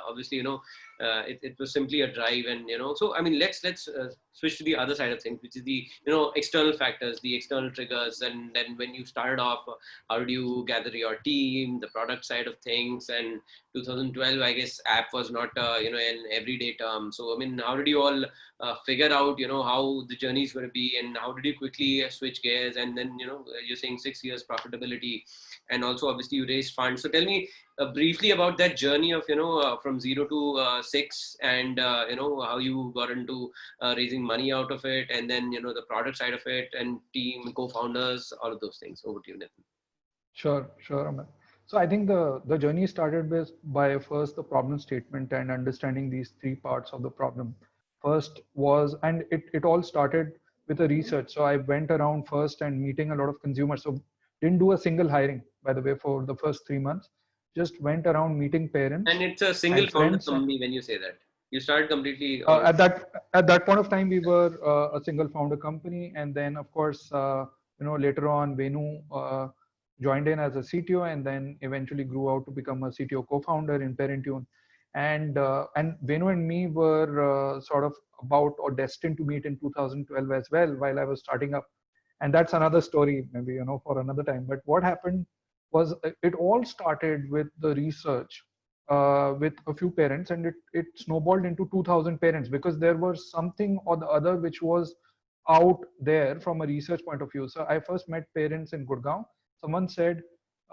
obviously, it was simply a drive. And, so, I mean, let's switch to the other side of things, which is the, external factors, the external triggers. And then when you started off, how did you gather your team, the product side of things? And 2012, I guess, app was not, an everyday term. So, I mean, how did you all figure out, how the journey is going to be, and how did you quickly switch gears? And then, you're saying 6 years profitability, and also obviously you raised funds. So tell me briefly about that journey of, from 0 to 6, and, how you got into raising money out of it, and then, the product side of it, and team, co-founders, all of those things. Over to you, Nitin. Sure, Amit. So I think the journey started by first the problem statement and understanding these three parts of the problem. First was, and it all started with a research. So I went around first and meeting a lot of consumers. So didn't do a single hiring, by the way, for the first 3 months. Just went around meeting parents And it's a single and founder friends. company when you say that. You started completely. At that point of time, we were a single founder company, and then of course, later on, Venu joined in as a CTO, and then eventually grew out to become a CTO co-founder in Parentune. And Venu and me were sort of about or destined to meet in 2012 as well, while I was starting up. And that's another story, maybe for another time. But what happened was it all started with the research with a few parents, and it snowballed into 2000 parents, because there was something or the other which was out there from a research point of view. So I first met parents in Gurgaon. Someone said,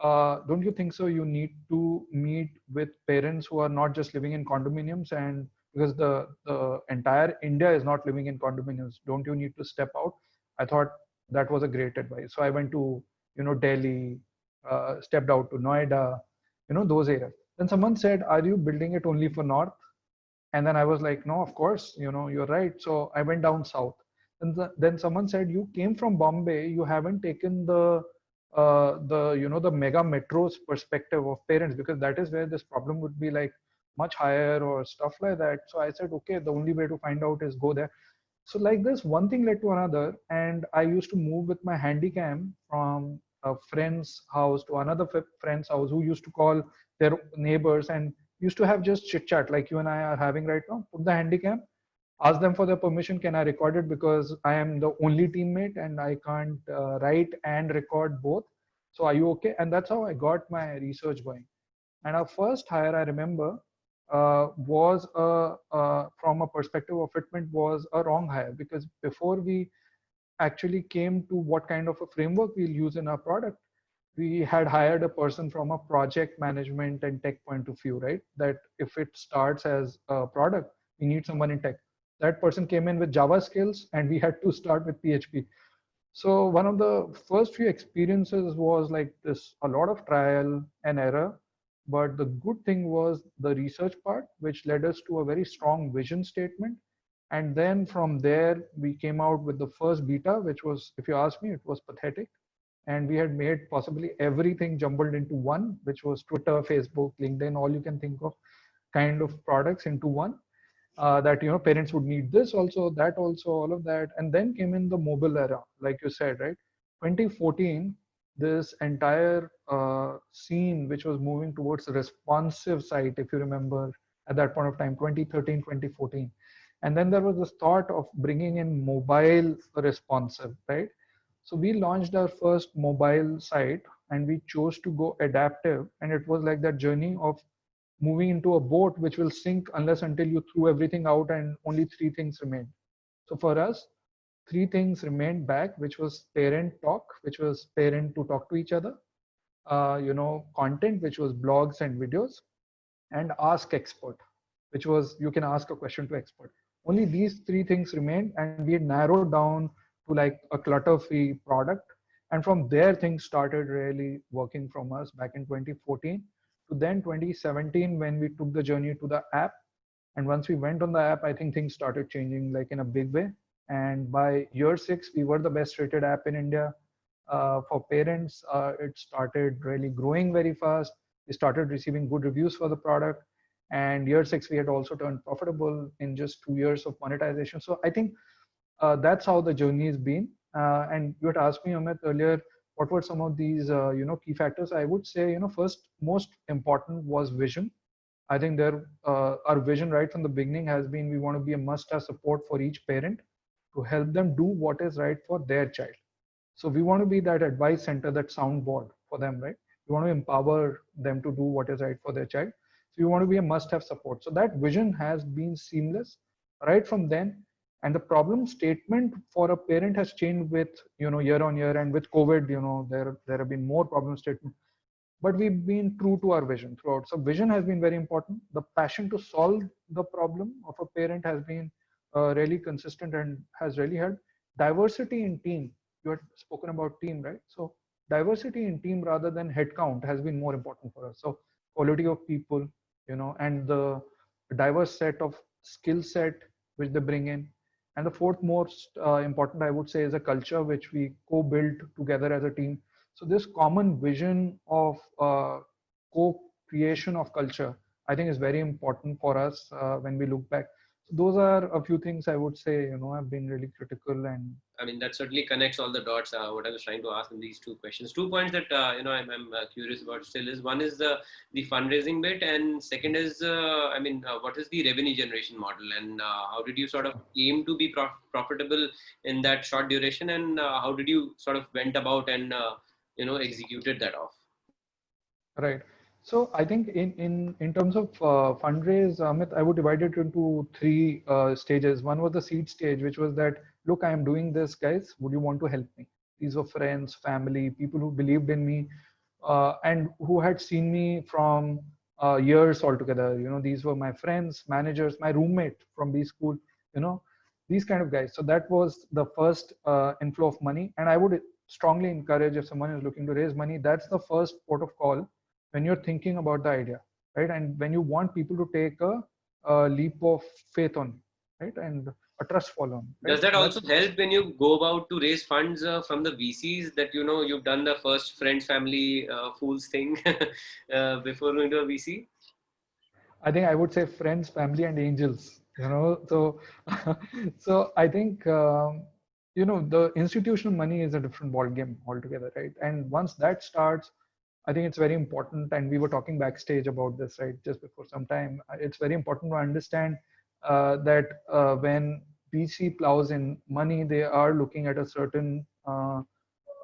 don't you think so? You need to meet with parents who are not just living in condominiums, and because the entire India is not living in condominiums. Don't you need to step out? I thought that was a great advice. So I went to, Delhi, stepped out to Noida, those areas. Then someone said, are you building it only for North? And then I was like, no, of course, you're right. So I went down south. And then someone said, you came from Bombay, you haven't taken the mega metros perspective of parents, because that is where this problem would be like much higher or stuff like that. So I said, okay, the only way to find out is go there. So like this, one thing led to another, and I used to move with my Handycam from a friend's house to another friend's house, who used to call their neighbors and used to have just chit chat like you and I are having right now. Put the Handycam, ask them for their permission. Can I record it? Because I am the only teammate and I can't write and record both. So are you okay? And that's how I got my research going. And our first hire, I remember, was from a perspective of fitment, was a wrong hire, because before we actually came to what kind of a framework we'll use in our product, we had hired a person from a project management and tech point of view, right? That if it starts as a product, we need someone in tech. That person came in with Java skills, and we had to start with PHP. So one of the first few experiences was like this, a lot of trial and error. But the good thing was the research part, which led us to a very strong vision statement. And then from there, we came out with the first beta, which was, if you ask me, it was pathetic. And we had made possibly everything jumbled into one, which was Twitter, Facebook, LinkedIn, all you can think of kind of products into one. That parents would need this also, that also, all of that. And then came in the mobile era, like you said, right? 2014, this entire scene which was moving towards a responsive site, if you remember, at that point of time, 2013, 2014. And then there was this thought of bringing in mobile responsive, right? So we launched our first mobile site, and we chose to go adaptive. And it was like that journey of moving into a boat which will sink unless until you threw everything out and only three things remained. So for us, three things remained back, which was parent talk, which was parent to talk to each other, content, which was blogs and videos, and ask expert, which was you can ask a question to expert. Only these three things remained, and we narrowed down to like a clutter-free product. And from there, things started really working from us back in 2014 to then 2017, when we took the journey to the app. And once we went on the app, I think things started changing like in a big way. And by year 6, we were the best rated app in India for parents. It started really growing very fast. We started receiving good reviews for the product. And year 6, we had also turned profitable in just 2 years of monetization. So I think that's how the journey has been. And you had asked me, Amit, earlier, what were some of these key factors? I would say, first most important was vision. I think our vision right from the beginning has been we want to be a must-have support for each parent to help them do what is right for their child. So we want to be that advice center, that soundboard for them, right? We want to empower them to do what is right for their child. So we want to be a must-have support. So that vision has been seamless right from then. And the problem statement for a parent has changed with, year on year, and with COVID, there have been more problem statements, but we've been true to our vision throughout. So vision has been very important. The passion to solve the problem of a parent has been really consistent and has really helped. Diversity in team. You had spoken about team, right? So diversity in team rather than headcount has been more important for us. So quality of people, and the diverse set of skill set which they bring in. And the fourth most important, I would say, is a culture which we co-build together as a team. So this common vision of co-creation of culture, I think, is very important for us when we look back. So those are a few things I would say, have been really critical. And I mean, that certainly connects all the dots. What I was trying to ask in these two questions, 2 points that I'm curious about still is, one is the fundraising bit, and second is what is the revenue generation model, and how did you sort of aim to be profitable in that short duration, and how did you sort of went about and executed that off? right. So I think in terms of fundraise, Amit, I would divide it into three stages. One was the seed stage, which was that, look, I am doing this, guys. Would you want to help me? These were friends, family, people who believed in me, and who had seen me from years altogether. These were my friends, managers, my roommate from B school. You know, these kind of guys. So that was the first inflow of money, and I would strongly encourage, if someone is looking to raise money, that's the first port of call when you're thinking about the idea, right? And when you want people to take a leap of faith on you, right? And a trust fall on, right? Does that So also that's help when you go about to raise funds from the VCs, that you've done the first friends, family, fools thing before going to a VC? I think I would say friends, family, and angels. So so I think the institutional money is a different ball game altogether, right? And once that starts, I think it's very important. And we were talking backstage about this, right, just before some time. It's very important to understand that when VC plows in money, they are looking at a certain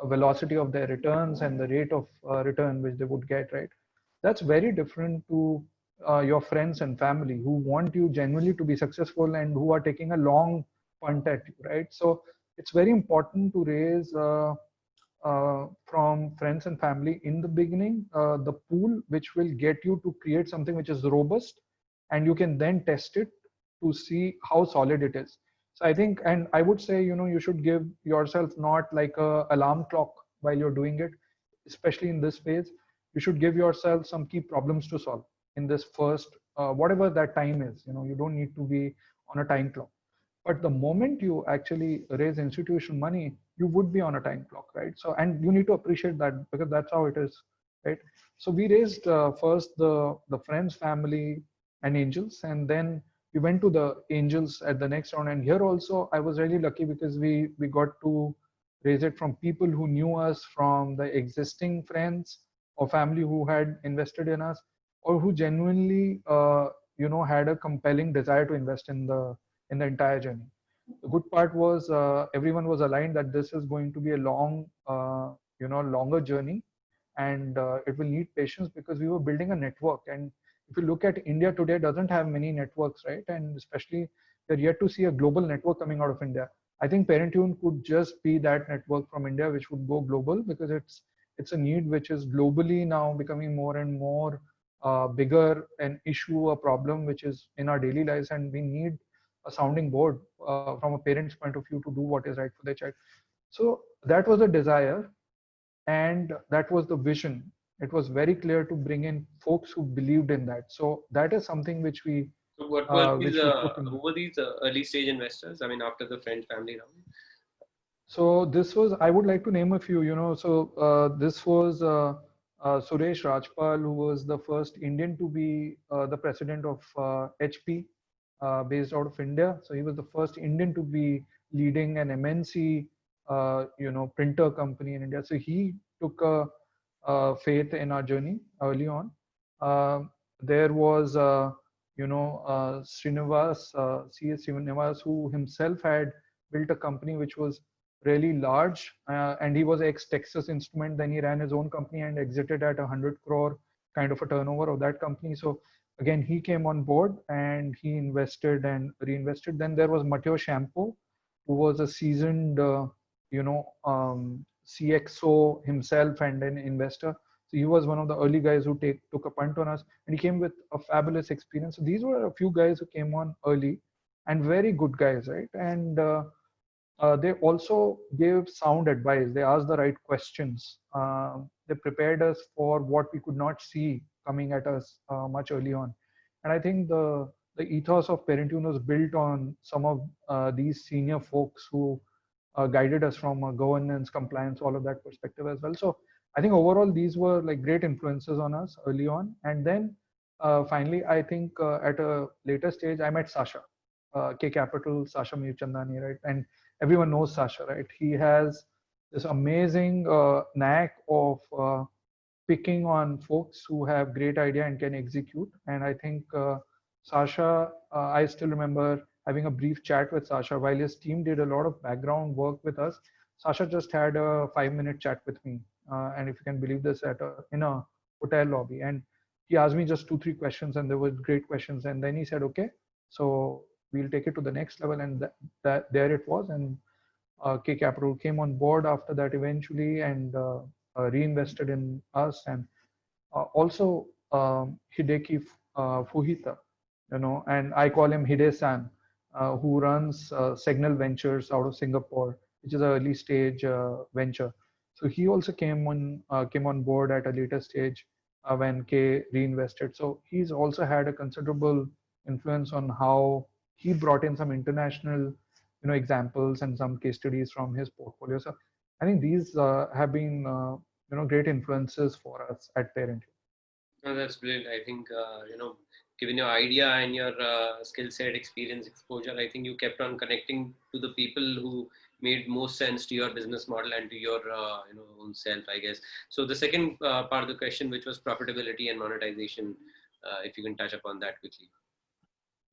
velocity of their returns and the rate of return which they would get, right? That's very different to your friends and family who want you genuinely to be successful and who are taking a long punt at you, right? So it's very important to raise from friends and family in the beginning, the pool which will get you to create something which is robust, and you can then test it to see how solid it is. So I think, and I would say, you should give yourself not like a alarm clock while you're doing it, especially in this phase. You should give yourself some key problems to solve in this first, whatever that time is. You don't need to be on a time clock. But the moment you actually raise institutional money, you would be on a time clock, right? So, and you need to appreciate that, because that's how it is, right? So we raised first the friends, family, and angels, and then we went to the angels at the next round. And here also, I was really lucky because we got to raise it from people who knew us from the existing friends or family who had invested in us, or who genuinely, had a compelling desire to invest in the entire journey. The good part was everyone was aligned that this is going to be a longer journey, and it will need patience, because we were building a network. And if you look at India today, doesn't have many networks, right? And especially we're yet to see a global network coming out of India. I think Parentune could just be that network from India, which would go global, because it's a need which is globally now becoming more and more bigger an issue, a problem which is in our daily lives, and we need a sounding board from a parent's point of view to do what is right for their child. So that was the desire, and that was the vision. It was very clear to bring in folks who believed in that. So that is something So what were these? which we put in. Who were these early stage investors? I mean, after the friend family round. So this was, I would like to name a few. So this was Suresh Rajpal, who was the first Indian to be the president of HP, based out of India. So he was the first Indian to be leading an MNC, printer company in India. So he took a faith in our journey early on. Uh, there was C.S. Srinivas, who himself had built a company which was really large, and he was ex Texas Instrument. Then he ran his own company and exited at 100 crore kind of a turnover of that company. So again, he came on board and he invested and reinvested. Then there was Matteo Shampoo, who was a seasoned CXO himself and an investor. So he was one of the early guys who took a punt on us, and he came with a fabulous experience. So these were a few guys who came on early, and very good guys, right? And they also gave sound advice. They asked the right questions. They prepared us for what we could not see coming at us much early on. And I think the ethos of Parentune was built on some of these senior folks who guided us from a governance, compliance, all of that perspective as well. So I think overall these were like great influences on us early on. And then finally, I think at a later stage, I met Sasha, K Capital, Sasha Mirchandani, right? And everyone knows Sasha, right? He has this amazing knack of picking on folks who have great idea and can execute. And I think Sasha, I still remember having a brief chat with Sasha while his team did a lot of background work with us. Sasha just had a 5 minute chat with me, and if you can believe this, in a hotel lobby. And he asked me just two, three questions, and they were great questions. And then he said, "Okay, so we'll take it to the next level." And that there it was. And K Capital came on board after that eventually, and reinvested in us. And also Hideki Fuhita, and I call him Hide-san, who runs Signal Ventures out of Singapore, which is an early stage venture. So he also came on board at a later stage when K reinvested. So he's also had a considerable influence on how he brought in some international, examples and some case studies from his portfolio. So I think these have been great influences for us at Parent. No, that's brilliant. I think, given your idea and your skill set, experience, exposure, I think you kept on connecting to the people who made most sense to your business model and to your, own self, I guess. So the second part of the question, which was profitability and monetization, if you can touch upon that quickly.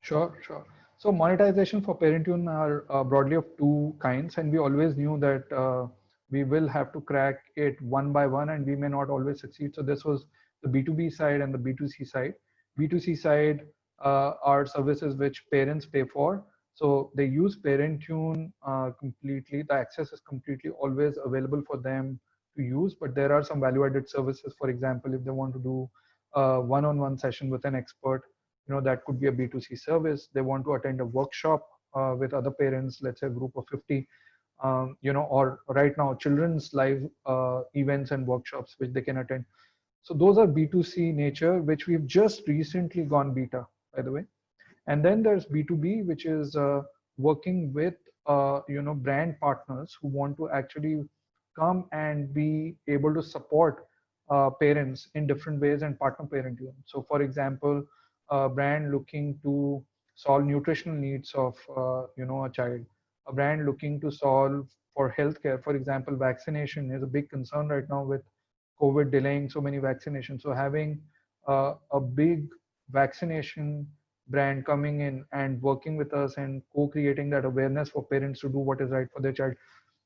Sure, sure. So monetization for Parentune are broadly of two kinds, and we always knew that we will have to crack it one by one, and we may not always succeed. So this was the B2B side and the B2C side. B2C side are services which parents pay for. So they use Parentune completely. The access is completely always available for them to use, but there are some value-added services. For example, if they want to do a one-on-one session with an expert, that could be a B2C service. They want to attend a workshop with other parents, let's say a group of 50, or right now children's live events and workshops which they can attend. So those are B2C nature, which we've just recently gone beta, by the way. And then there's B2B, which is working with brand partners who want to actually come and be able to support parents in different ways and partner parenting. So for example, a brand looking to solve nutritional needs of a child, a brand looking to solve for healthcare. For example, vaccination is a big concern right now with COVID delaying so many vaccinations. So having a big vaccination brand coming in and working with us and co-creating that awareness for parents to do what is right for their child.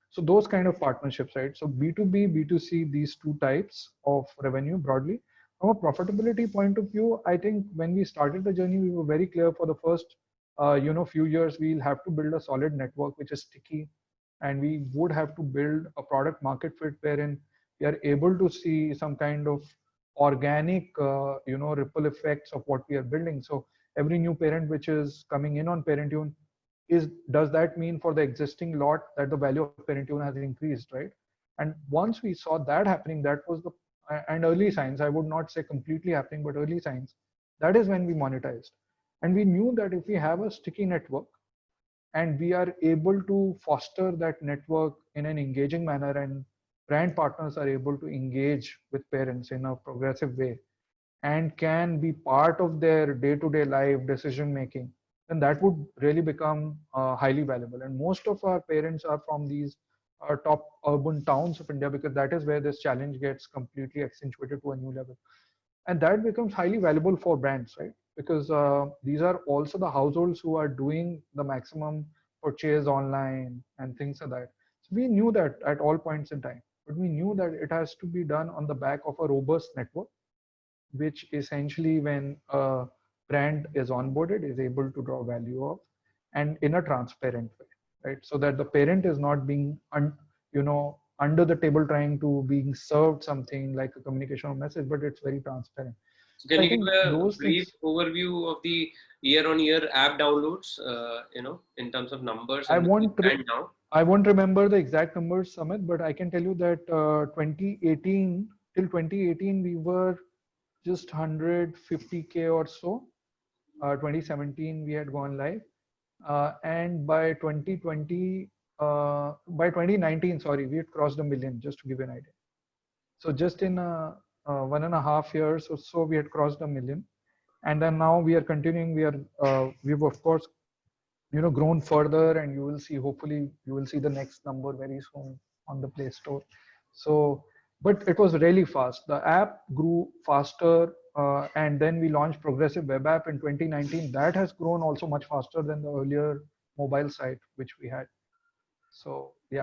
So those kind of partnerships, right? So B2B, B2C, these two types of revenue broadly. From a profitability point of view, I think when we started the journey, we were very clear for the first, few years, we'll have to build a solid network, which is sticky, and we would have to build a product market fit wherein we are able to see some kind of organic, ripple effects of what we are building. So every new parent which is coming in on Parentune does that mean for the existing lot that the value of Parentune has increased, right? And once we saw that happening, that was the and early signs, I would not say completely happening, but early signs, that is when we monetized. And we knew that if we have a sticky network and we are able to foster that network in an engaging manner, and brand partners are able to engage with parents in a progressive way and can be part of their day-to-day life decision making, then that would really become highly valuable. And most of our parents are from these top urban towns of India, because that is where this challenge gets completely accentuated to a new level. and that becomes highly valuable for brands, right? Because these are also the households who are doing the maximum purchase online and things like that. So we knew that at all points in time, but we knew that it has to be done on the back of a robust network, which essentially when a brand is onboarded is able to draw value of, and in a transparent way, right? So that the parent is not being under the table trying to being served something like a communication or message, but it's very transparent. So So can I you give think a those brief things. overview of the year-on-year app downloads, in terms of numbers I and where we won't re- stand now? I won't remember the exact numbers, Samit, but I can tell you that 2018 till 2018 we were just 150K or so. 2017 we had gone live, and by 2019, sorry, we had crossed a million. Just to give you an idea. So just in 1.5 years or so, we had crossed a million, and then now we are continuing. We've of course grown further, and you will see, hopefully you will see the next number very soon on the Play Store. So but it was really fast. The app grew faster, and then we launched progressive web app in 2019. That has grown also much faster than the earlier mobile site which we had. So yeah.